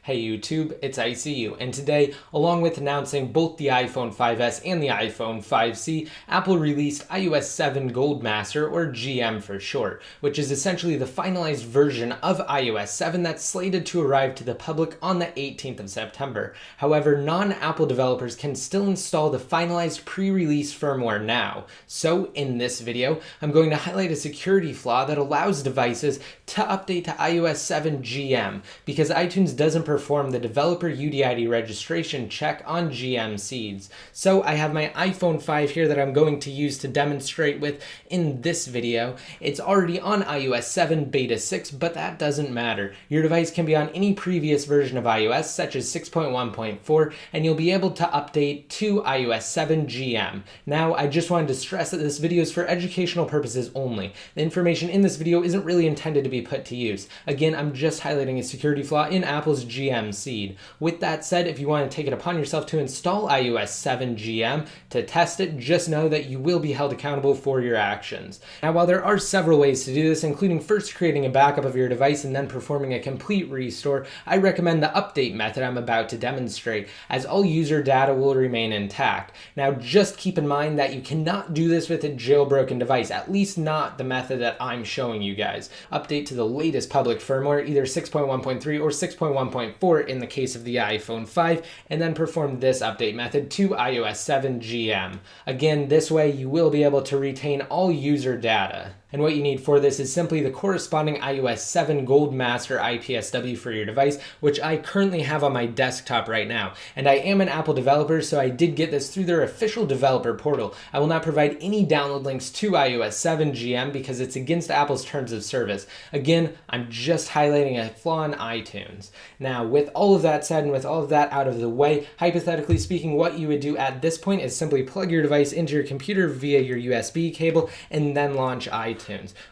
Hey YouTube, it's ICU, and today, along with announcing both the iPhone 5S and the iPhone 5C, Apple released iOS 7 Goldmaster, or GM for short, which is essentially the finalized version of iOS 7 that's slated to arrive to the public on the 18th of September. However, non-Apple developers can still install the finalized pre-release firmware now. So, in this video, I'm going to highlight a security flaw that allows devices to update to iOS 7 GM, because iTunes doesn't perform the developer UDID registration check on GM seeds. So I have my iPhone 5 here that I'm going to use to demonstrate with in this video. It's already on iOS 7 Beta 6, but that doesn't matter. Your device can be on any previous version of iOS, such as 6.1.4, and you'll be able to update to iOS 7 GM. Now, I just wanted to stress that this video is for educational purposes only. The information in this video isn't really intended to be put to use. Again, I'm just highlighting a security flaw in Apple's GM seed. With that said, if you want to take it upon yourself to install iOS 7 GM to test it, just know that you will be held accountable for your actions. Now, while there are several ways to do this, including first creating a backup of your device and then performing a complete restore, I recommend the update method I'm about to demonstrate, as all user data will remain intact. Now, just keep in mind that you cannot do this with a jailbroken device, at least not the method that I'm showing you guys. Update to the latest public firmware, either 6.1.3 or 6.1.4 in the case of the iPhone 5, and then perform this update method to iOS 7 GM. Again, this way you will be able to retain all user data. And what you need for this is simply the corresponding iOS 7 Goldmaster IPSW for your device, which I currently have on my desktop right now. And I am an Apple developer, so I did get this through their official developer portal. I will not provide any download links to iOS 7 GM because it's against Apple's terms of service. Again, I'm just highlighting a flaw in iTunes. Now, with all of that said and with all of that out of the way, hypothetically speaking, what you would do at this point is simply plug your device into your computer via your USB cable and then launch iTunes,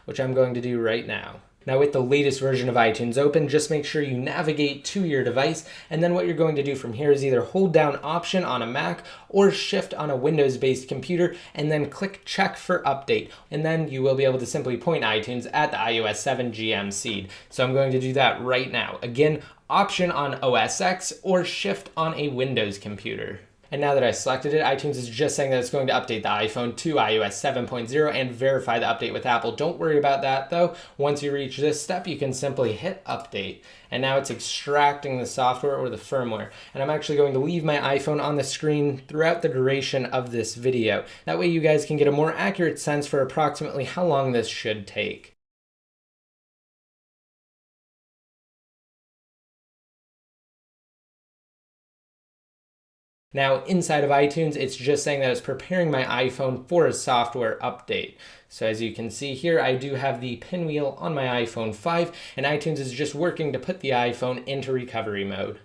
which I'm going to do right now. Now, with the latest version of iTunes open, just make sure you navigate to your device, and then what you're going to do from here is either hold down Option on a Mac or Shift on a Windows-based computer, and then click Check for Update, and then you will be able to simply point iTunes at the iOS 7 GM seed. So I'm going to do that right now. Again, Option on OS X or Shift on a Windows computer. And now that I selected it, iTunes is just saying that it's going to update the iPhone to iOS 7.0 and verify the update with Apple. Don't worry about that though. Once you reach this step, you can simply hit update. And now it's extracting the software or the firmware. And I'm actually going to leave my iPhone on the screen throughout the duration of this video. That way you guys can get a more accurate sense for approximately how long this should take. Now, inside of iTunes, it's just saying that it's preparing my iPhone for a software update. So as you can see here, I do have the pinwheel on my iPhone 5, and iTunes is just working to put the iPhone into recovery mode.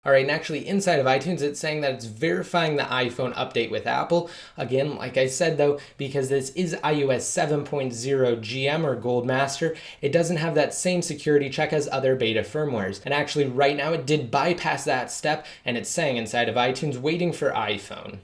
All right, and actually inside of iTunes, it's saying that it's verifying the iPhone update with Apple. Again, like I said though, because this is iOS 7.0 GM or Goldmaster, it doesn't have that same security check as other beta firmwares. And actually right now it did bypass that step, and it's saying inside of iTunes, waiting for iPhone.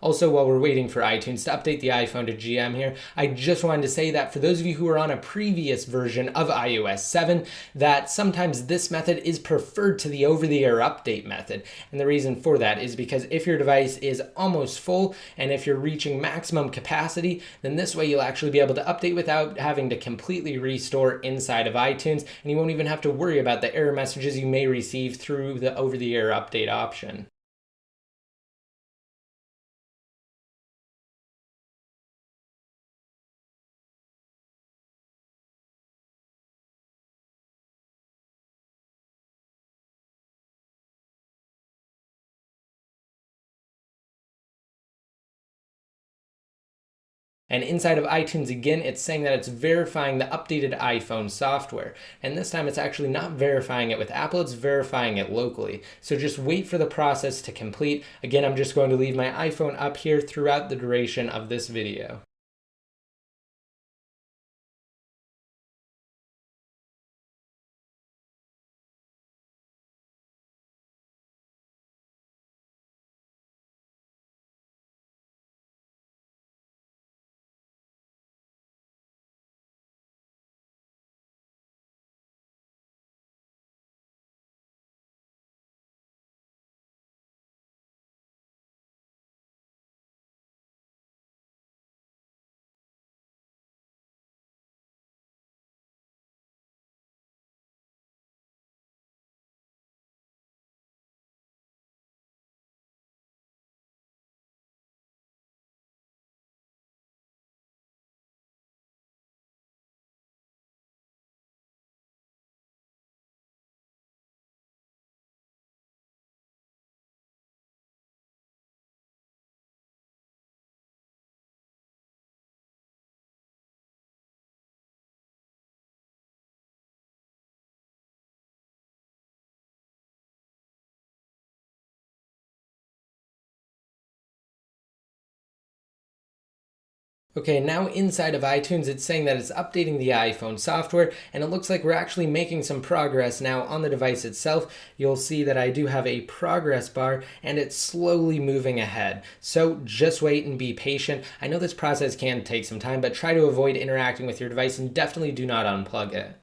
Also, while we're waiting for iTunes to update the iPhone to GM here, I just wanted to say that for those of you who are on a previous version of iOS 7, that sometimes this method is preferred to the over-the-air update method. And the reason for that is because if your device is almost full and if you're reaching maximum capacity, then this way you'll actually be able to update without having to completely restore inside of iTunes, and you won't even have to worry about the error messages you may receive through the over-the-air update option. And inside of iTunes, again, it's saying that it's verifying the updated iPhone software. And this time it's actually not verifying it with Apple, it's verifying it locally. So just wait for the process to complete. Again, I'm just going to leave my iPhone up here throughout the duration of this video. Okay, now inside of iTunes, it's saying that it's updating the iPhone software, and it looks like we're actually making some progress now on the device itself. You'll see that I do have a progress bar, and it's slowly moving ahead. So just wait and be patient. I know this process can take some time, but try to avoid interacting with your device and definitely do not unplug it.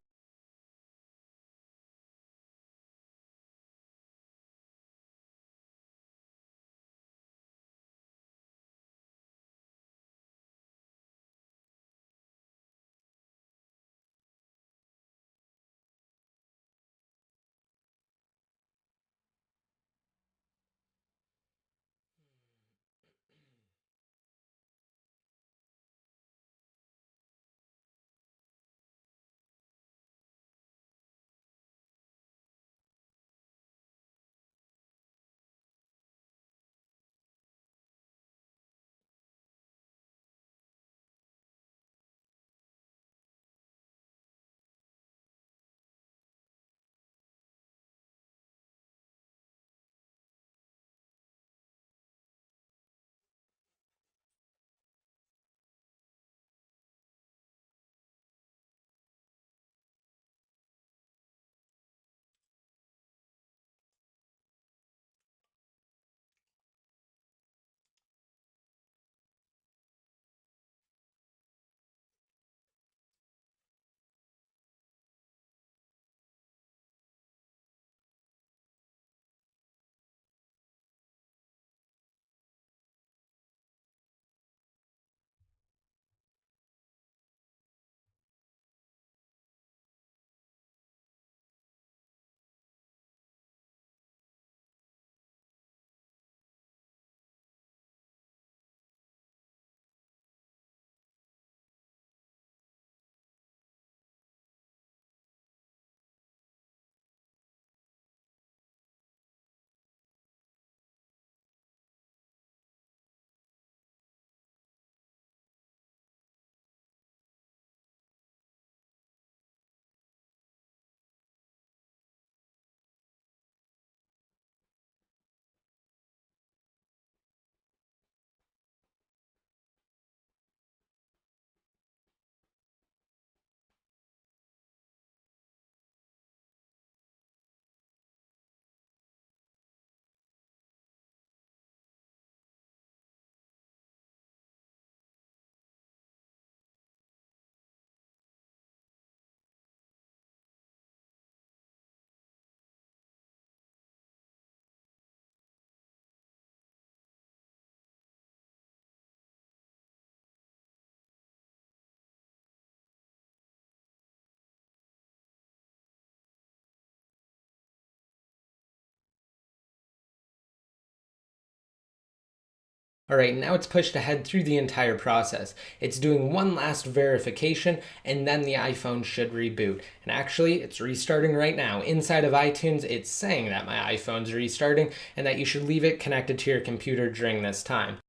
Alright, now it's pushed ahead through the entire process. It's doing one last verification, and then the iPhone should reboot. And actually, it's restarting right now. Inside of iTunes, it's saying that my iPhone's restarting, and that you should leave it connected to your computer during this time.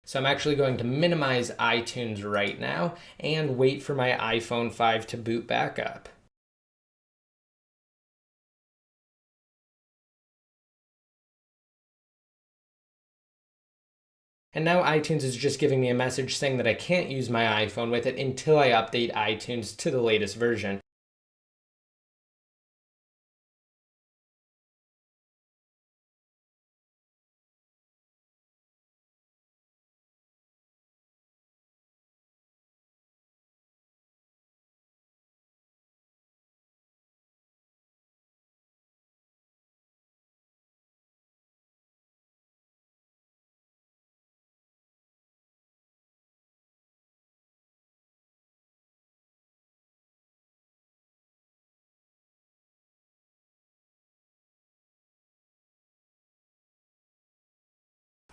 So I'm actually going to minimize iTunes right now, and wait for my iPhone 5 to boot back up. And now iTunes is just giving me a message saying that I can't use my iPhone with it until I update iTunes to the latest version.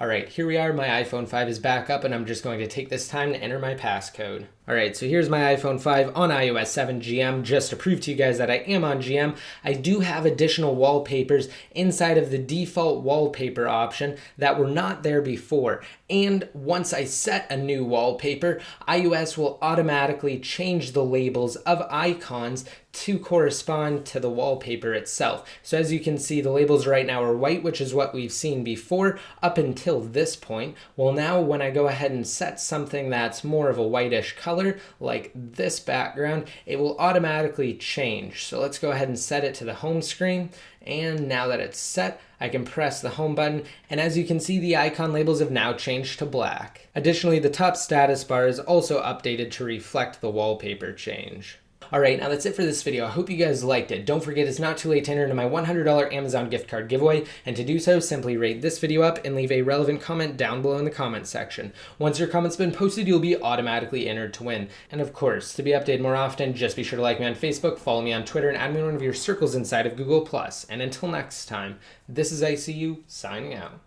Alright, here we are, my iPhone 5 is back up, and I'm just going to take this time to enter my passcode. Alright, so here's my iPhone 5 on iOS 7 GM. Just to prove to you guys that I am on GM, I do have additional wallpapers inside of the default wallpaper option that were not there before. And once I set a new wallpaper, iOS will automatically change the labels of icons to correspond to the wallpaper itself. So as you can see, the labels right now are white, which is what we've seen before up until this point. Well, now when I go ahead and set something that's more of a whitish color, like this background, it will automatically change. So let's go ahead and set it to the home screen. And now that it's set, I can press the home button, and as you can see, the icon labels have now changed to black. Additionally, the top status bar is also updated to reflect the wallpaper change. Alright, now that's it for this video. I hope you guys liked it. Don't forget, it's not too late to enter into my $100 Amazon gift card giveaway, and to do so, simply rate this video up and leave a relevant comment down below in the comment section. Once your comment's been posted, you'll be automatically entered to win. And of course, to be updated more often, just be sure to like me on Facebook, follow me on Twitter, and add me in one of your circles inside of Google+. And until next time, this is ICU, signing out.